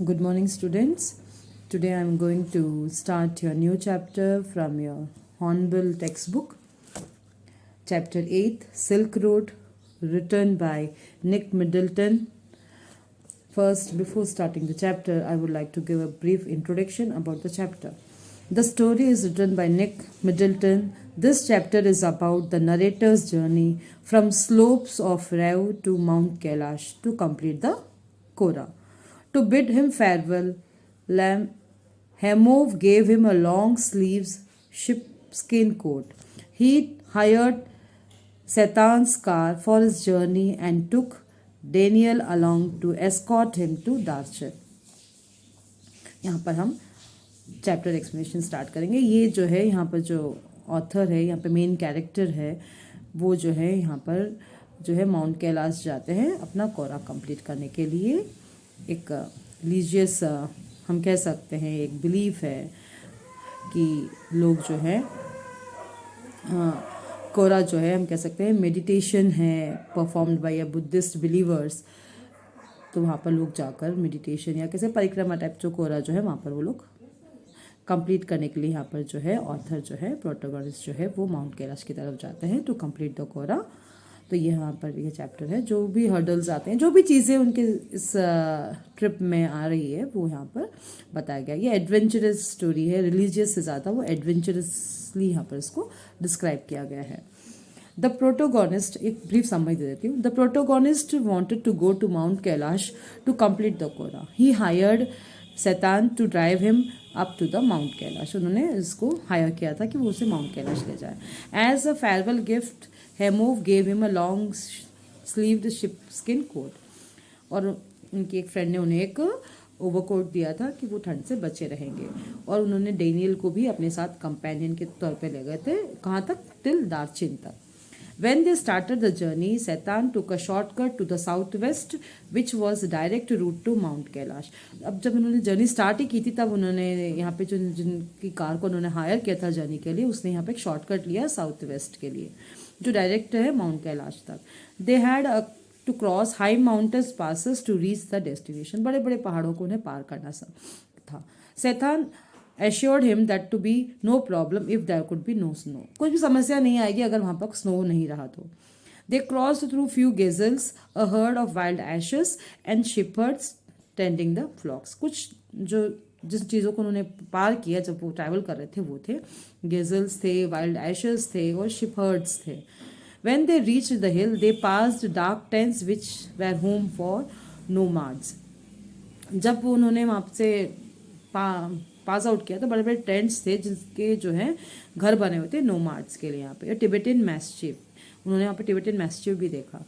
Good morning, students. Today I am going to start your new chapter from your Hornbill textbook. Chapter 8 Silk Road, written by Nick Middleton. First, before starting the chapter, I would like to give a brief introduction about the chapter. The story is written by Nick Middleton. This chapter is about the narrator's journey from slopes of Rev to Mount Kailash to complete the Kora. To bid him farewell, Hemov gave him a long sleeves sheepskin coat. He hired Setan's car for his journey and took Daniel along to escort him to Darchet. यहाँ पर हम chapter explanation start करेंगे. ये जो है यहाँ पर जो ऑथर है, यहाँ पे मेन कैरेक्टर है, वो जो है यहाँ पर जो है माउंट कैलाश जाते हैं अपना कोरा कंप्लीट करने के लिए. एक रिलीजियस हम कह सकते हैं, एक बिलीफ है कि लोग जो है कोरा जो है हम कह सकते हैं मेडिटेशन है performed by a Buddhist believers. तो वहाँ पर लोग जाकर मेडिटेशन या कैसे परिक्रमा टाइप जो कोरा जो है वहाँ पर वो लोग कंप्लीट करने के लिए यहाँ पर जो है ऑथर जो है प्रोटोगोनिस्ट जो है वो माउंट कैलाश की तरफ जाते हैं टू कंप्लीट द कोरा. तो यहाँ पर ये चैप्टर है, जो भी हर्डल्स आते हैं, जो भी चीज़ें उनके इस ट्रिप में आ रही है वो यहाँ पर बताया गया. ये एडवेंचरस स्टोरी है, रिलीजियस से ज़्यादा वो एडवेंचरसली यहाँ पर इसको डिस्क्राइब किया गया है. द प्रोटोगोनिस्ट, एक ब्रीफ समझ दे देती हूँ. The protagonist wanted to go to Mount Kailash to complete the kora. He hired Shaitan to drive him up to the Mount Kailash. उन्होंने इसको हायर किया था कि वो उसे माउंट कैलाश ले जाए. As a farewell gift Hemov gave him a long sleeved sheepskin coat. और उनकी एक फ्रेंड ने उन्हें एक ओवरकोट दिया था कि वो ठंड से बचे रहेंगे. और उन्होंने डेनियल को भी अपने साथ कंपेनियन के तौर पे ले गए थे. कहाँ तक? टिल दार्चिन तक. When they started the journey, Satan took a shortcut to the southwest, which was direct route to Mount Kailash. अब जब उन्होंने जर्नी स्टार्ट ही की थी तब उन्होंने यहाँ पे जो जिनकी कार को उन्होंने हायर किया था जर्नी के लिए, उसने यहाँ पे एक शॉर्टकट लिया साउथ वेस्ट के लिए जो डायरेक्ट है माउंट कैलाश तक. They had to cross high mountains passes to reach the destination. बड़े बड़े पहाड़ों को उन्हें पार करना था. सैतान assured him that to be no problem if there could be no snow. कुछ भी समस्या नहीं आएगी अगर वहाँ पर स्नो नहीं रहा तो. They crossed through few gazelles, a herd of wild ashes and shepherds tending the flocks. कुछ जो जिस चीज़ों को उन्होंने पार किया जब वो ट्रैवल कर रहे थे वो थे गेजल्स थे, वाइल्ड एशेस थे और शिपहर्ड्स थे. When they reached the hill, they passed dark tents which were home for nomads. जब उन्होंने वहाँ से पास आउट किया तो बड़े बड़े टेंट्स थे जिसके जो है घर बने हुए थे नोमाड्स के लिए. यहाँ पे टिबेटियन मैस्टिफ, उन्होंने यहाँ पे टिबेटियन मैस्टिफ भी देखा.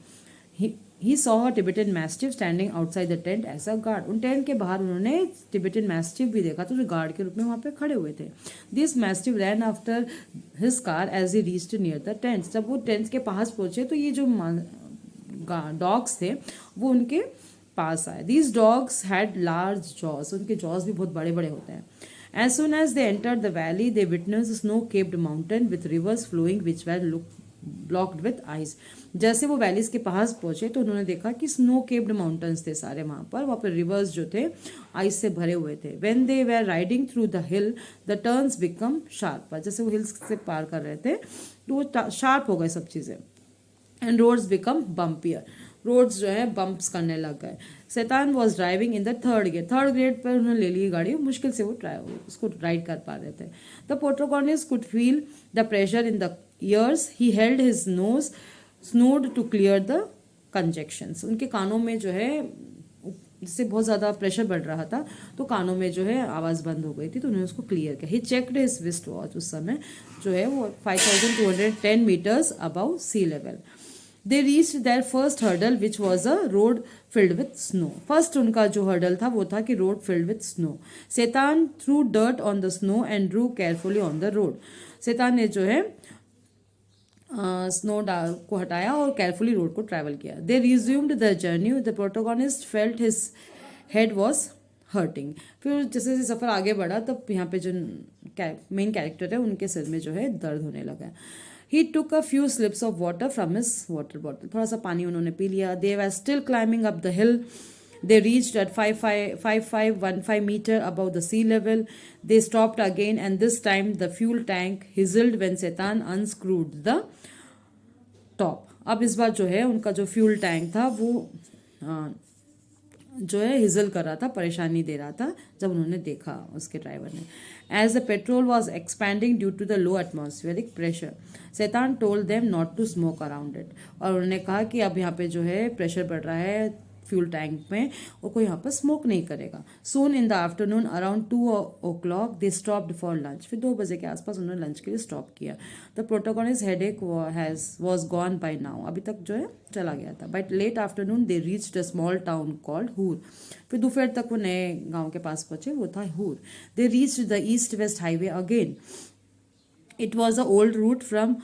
He saw a Tibetan mastiff standing outside the tent as a guard. उन टेंट के बाहर उन्होंने टिबेटियन मैस्टिफ भी देखा तो जो गार्ड के रूप में वहाँ पे खड़े हुए थे. This mastiff ran after his car as he reached near the tents. जब वो टेंट्स के पास पहुंचे तो ये जो डॉग्स थे वो उनके पास आए. These dogs had large jaws. उनके जॉज भी बहुत बड़े बड़े होते हैं. As soon as they entered the valley, they witnessed a snow-capped mountain with rivers flowing which were blocked with ice. जैसे वो वैलीज के पास पहुंचे तो उन्होंने देखा कि स्नो केप्ड माउंटेन्स थे सारे वहाँ पर रिवर्स जो थे आइस से भरे हुए थे. When they were riding through the hill, the turns become sharper. जैसे वो हिल्स से पार कर रहे थे तो वो शार्प हो गए सब चीज़ें. And roads become bumpier. Roads जो है बम्प्स करने लग गए. Shaitan was driving in the third grade पर उन्होंने ले ली गाड़ी. मुश्किल से वो उसको राइड कर पा रहे थे. The protagonist could feel the pressure in the ears. He held his nose snowed to clear the congestions. उनके कानों में जो है जिससे बहुत ज़्यादा प्रेशर बढ़ रहा था तो कानों में जो है आवाज़ बंद हो गई थी तो उन्होंने उसको क्लियर किया. He checked his wrist watch. उस समय जो है वो 5210 metres above sea level. They reached their first hurdle which was a road filled with snow. First उनका जो hurdle था वो था कि road filled with snow. शैतान threw dirt on the snow and drew carefully on the road. शैतान ने जो है स्नो को हटाया और केयरफुली रोड को ट्रैवल किया. They resumed the journey. The protagonist felt his head was hurting. फिर जैसे जैसे सफ़र आगे बढ़ा तब यहाँ पे जो मेन कैरेक्टर है उनके सिर में जो है दर्द होने लगा. He took a few sips of water from his water bottle. थोड़ा सा पानी उन्होंने पी लिया. They were still climbing up the hill They reached at 5515 meter above the sea level. They stopped again, and this time the fuel tank hizzled when Setan unscrewed the top. अब इस बार जो है उनका जो fuel tank था वो जो है हिजल कर रहा था, परेशानी दे रहा था जब उन्होंने देखा उसके ड्राइवर ने. As the petrol was expanding due to the low atmospheric pressure, Shaitan told them not to smoke around it. और उन्होंने कहा कि अब यहाँ पे जो है प्रेशर बढ़ रहा है फ्यूल टैंक में और कोई यहाँ पर स्मोक नहीं करेगा. Soon in the afternoon around 2 o'clock they stopped for lunch. फिर 2 बजे के आसपास उन्होंने लंच के लिए स्टॉप किया. The protagonist headache was gone by now, अभी तक जो है चला गया था. But let afternoon they reached a small town called हूर. फिर दोपहर तक वो नए गाँव के पास पहुंचे, वो था हूर. They reached the east west highway again. It was a old route from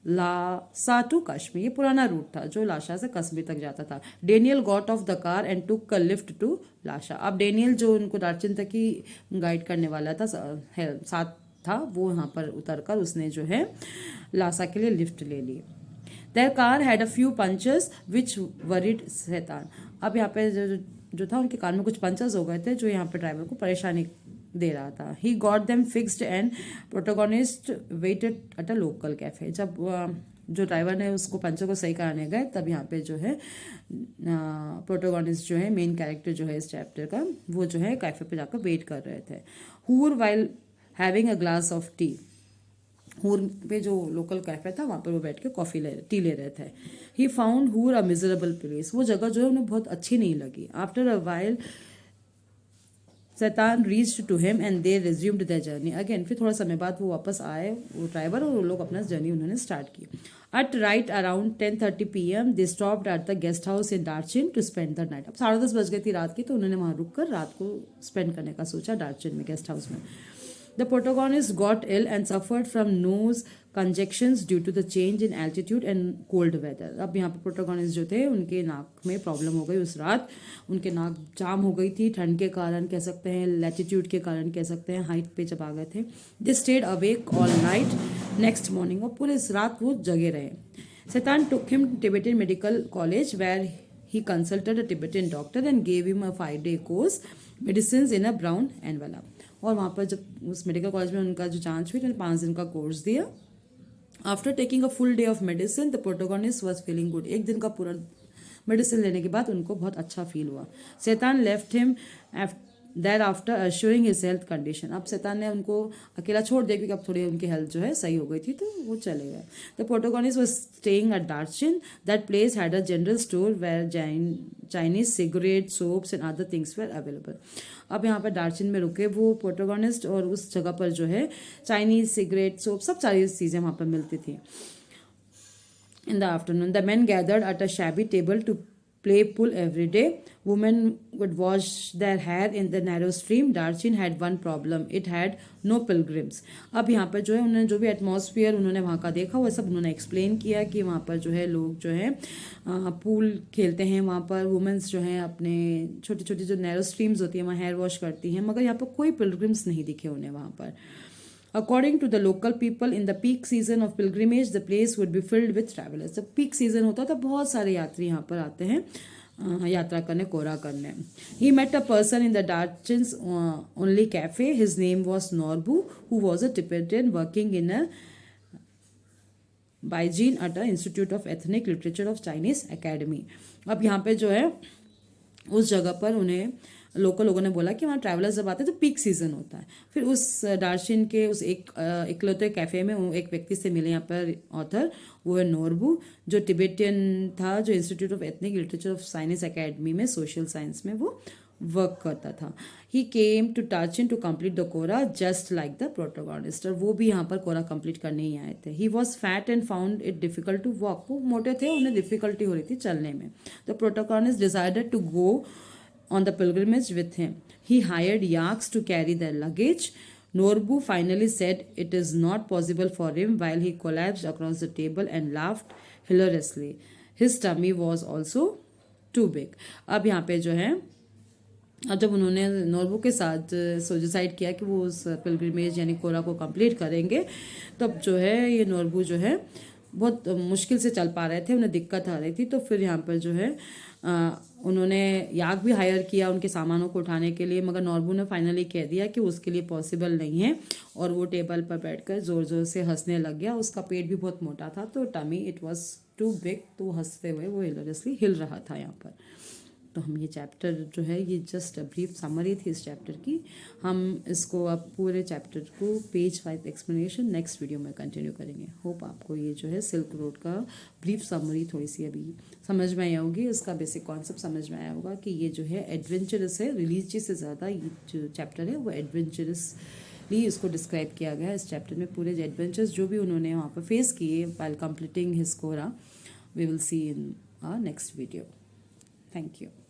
Lhasa to Kashmir. ये पुराना रूट था जो लाशा से कश्मीर तक जाता था. Daniel got off the car and took a lift to Lhasa. अब डेनियल जो उनको दार्जिलिंग तक ही गाइड करने वाला था, साथ था, वो यहाँ पर उतरकर उसने जो है लासा के लिए लिफ्ट ले ली. Their car had a few punctures which worried Shaitan. अब यहाँ पे जो था उनके कार में कुछ पंचर्स हो गए थे जो यहाँ पे ड्राइवर को परेशानी दे रहा था. He got them fixed and protagonist waited at a local cafe. जब जो ड्राइवर ने उसको पंचर को सही कराने गए तब यहाँ पे जो है प्रोटोगोनिस्ट जो है मेन कैरेक्टर जो है इस चैप्टर का, वो जो है कैफे पे जाकर वेट कर रहे थे. हूर while having a glass of T. हूर पे जो लोकल कैफे था वहाँ पर वो बैठ के टी ले रहे थे. ही फाउंड हूर अ मिजरेबल प्लेस. वो जगह जो है उन्हें बहुत अच्छी नहीं लगी. After a while Shaitan reached to him and they resumed their journey again. फिर थोड़ा समय बाद वो वापस आए, वो ड्राइवर, और वो लोग अपना जर्नी उन्होंने स्टार्ट की. At right around 10:30 PM they stopped at the guest house in Darjeeling to spend the night. अब 10:30 बज गई थी रात की, तो उन्होंने वहाँ रुक कर रात को स्पेंड करने का सोचा दार्जिलिंग में गेस्ट हाउस में. The protagonist got ill and suffered from nose congestions due to the change in altitude and cold weather. अब यहाँ पे protagonist जो थे उनके नाक में प्रॉब्लम हो गई उस रात. उनके नाक जाम हो गई थी ठंड के कारण कह सकते हैं, लैटिट्यूड के कारण कह सकते हैं, हाइट पे जब आ गए थे. They stayed awake all night next morning. और पूरे इस रात वो जगे रहे. Satan took him to Tibetan Medical College where he consulted a Tibetan doctor and gave him a 5-day course medicines in a brown envelope. और वहाँ पर जब उस मेडिकल कॉलेज में उनका जो जांच हुई तो 5 दिन का कोर्स दिया. After taking a full day of medicine the protagonist was feeling good. एक दिन का पूरा मेडिसिन लेने के बाद उनको बहुत अच्छा फील हुआ. Shaitan left him there after assuring his health condition. अब शैतान ने उनको अकेला छोड़ दिया क्योंकि अब थोड़ी उनकी हेल्थ जो है सही हो गई थी, तो वो चले गए. The protagonist was staying at Darjeeling. That place had a general store where Chinese cigarette soaps and other things were available. अब यहाँ पर दार्जिलिंग में रुके वो प्रोटोगोनिस्ट, और उस जगह पर जो है चाइनीज सिगरेट सोप सब सारी चीज़ें वहाँ पर मिलती थी. In the afternoon, the men gathered at a shabby table to play pool every day. Women would wash their hair in the narrow stream. Darchin had one problem. It had no pilgrims. अब यहाँ पर जो है उन्होंने जो भी atmosphere उन्होंने वहाँ का देखा वो सब उन्होंने एक्सप्लेन किया कि वहाँ पर जो है लोग जो है पूल खेलते हैं. वहाँ पर वुमेंस जो हैं अपने छोटी छोटी जो नैरो स्ट्रीम्स होती हैं वहाँ हेयर वॉश करती हैं, मगर यहाँ पर कोई पिलग्रिम्स नहीं दिखे उन्हें वहाँ पर. According to the local people, in the peak season of pilgrimage, the place would be filled with travelers. जब peak season होता तो बहुत सारे यात्री यहाँ पर आते हैं यात्रा करने, कोरा करने. He met a person in the Darchin's only cafe. His name was Norbu, who was a Tibetan working in a Beijing at the Institute of Ethnic Literature of Chinese Academy. अब यहाँ पे जो है उस जगह पर उन्हें लोकल लोगों ने बोला कि वहाँ ट्रैवलर्स जब आते हैं तो पीक सीजन होता है. फिर उस दार्जिलिंग के उस इकलौते कैफ़े में वो एक व्यक्ति से मिले यहाँ पर ऑथर, वो है नोरबू, जो टिबेटियन था, जो institute of ethnic literature of science academy में सोशल साइंस में वो वर्क करता था. He came to Darjeeling to complete the kora just like the protagonist. और वो भी यहाँ पर कोरा कंप्लीट करने ही आए थे. He was fat and found it difficult to walk. वो मोटे थे, उन्हें डिफिकल्टी हो रही थी चलने में. The protagonist decided to go on the pilgrimage with him. He hired yaks to carry their luggage. Norbu finally said it is not possible for him while he collapsed across the table and laughed hilariously. His tummy was also too big. अब यहाँ पे जो है अब जब उन्होंने नोरबू के साथ डिसाइड किया कि वो उस पिलग्रिमेज यानी कोरा को कंप्लीट करेंगे, तब जो है ये नोरबू जो है बहुत मुश्किल से चल पा रहे थे, उन्हें दिक्कत आ रही थी. तो फिर यहाँ पर जो है उन्होंने याक भी हायर किया उनके सामानों को उठाने के लिए, मगर नॉर्बू ने फाइनली कह दिया कि उसके लिए पॉसिबल नहीं है, और वो टेबल पर बैठकर ज़ोर ज़ोर से हंसने लग गया। उसका पेट भी बहुत मोटा था, तो tummy it was too big, तो हंसते हुए वो हिलरियसली हिल रहा था यहाँ पर। तो हम ये चैप्टर जो है, ये जस्ट ब्रीफ समरी थी इस चैप्टर की। हम इसको अब पूरे चैप्टर को पेज 5 एक्सप्लेनेशन नेक्स्ट वीडियो में कंटिन्यू करेंगे। होप आपको ये जो है सिल्क रोड का ब्रीफ समरी थोड़ी सी अभी समझ में आई होगी, इसका बेसिक कॉन्सेप्ट समझ में आया होगा कि ये जो है एडवेंचरस है। रिलीजियस से ज़्यादा ये जो चैप्टर है वो एडवेंचरसली इसको डिस्क्राइब किया गया है। इस चैप्टर में पूरे एडवेंचर्स जो भी उन्होंने वहाँ पर फेस किए while completing his Quora, we will see in our next video. Thank you.